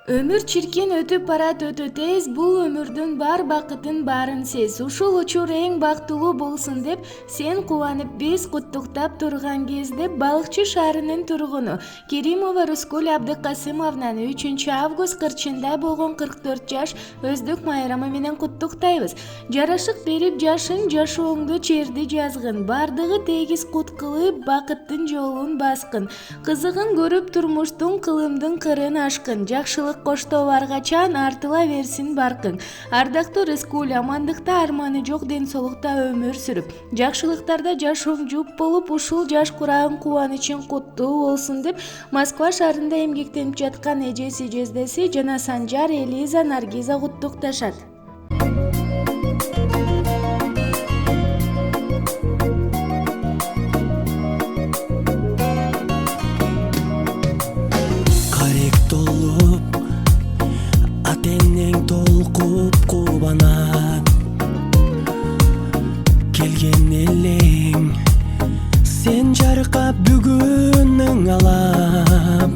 Өмүр чиркин өтүп барат өтө тез, бул өмүрдүн бар бакытын баарын сез. Ушул учур эң бактылуу болсун деп сен кубанып биз куттуктап турган кезде Балыкчы шаарынын тургуну Керимова Рускуль Абдыкасымовнан 3 август кырчында болгон 44 жаш өздүк майрамы менен куттуктайбыз. Жарашык берип жашың, жашооңду черди жазгын, бардыгы тегиз кут кылып бакыттын жолун баскын, кызыгын көрүп турмуштун кылымдын кырын ашкын, жакшылык коштоо аргачан артыла берсин баркың. Ардактуу Рыскуль, амандыкта арманы жок, ден соолукта өмүр сүрүп, жакшылыктарда жашооң жуп болуп, ушул жаш курагың кубанычың куттуу болсун деп Москва шаарында эмгектенип жаткан эжеси жездеси жана Санжар, Элиза, Наргиза куттукташат. Атенең толкуп кубанат, келген элең сен жаркап бүгүнүң алам.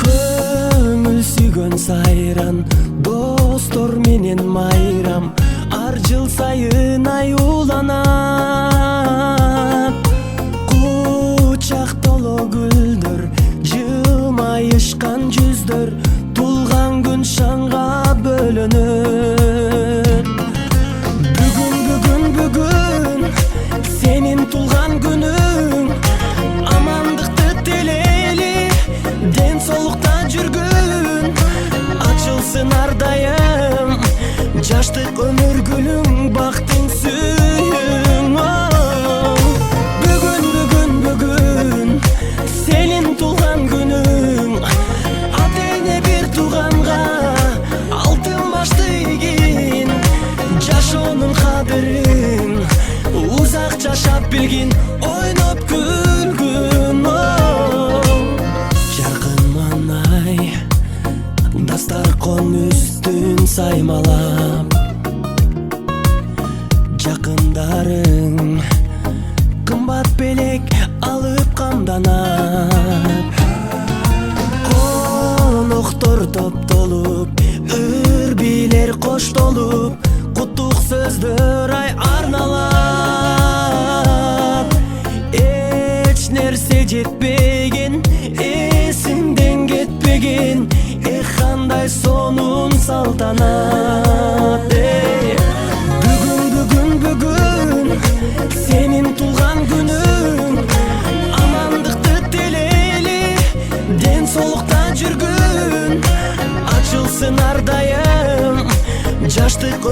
Көңүл сүйгөн сайран, достор менен майрам, ар жыл сайын аюуланат. Кучак толо гүлдөр, жылмайышкан жүздөр, тулган күн шаңга бөлөнөр. Бүгүн сенин тулган күнүң, амандыкты тилейли, ден соолукта жүргүн, ачылсын ар дайым жаштык өмүр гүлүң, бактың сүйүң. Бүгүн сенин тулган күнүң, атеңе бир тууганга алтын башты ийгин, жашоонун кадырын узак жашап билгин, ойноп күлгүн. Жаркын манай дастаркон үстүн саймалап, жакындарың кымбат белек алып камданат. Коноктор топтолуп, үрбилер коштолуп, куттук сөздөр ай арналат. Эч нерсе жетпеген, эсиңден кетпеген, кандай сонун салтанат. Бүгүн сенин тулган күнүң, амандыкты тилейли, ден соолукта жүргүн, ачылсын ар дайым жаштык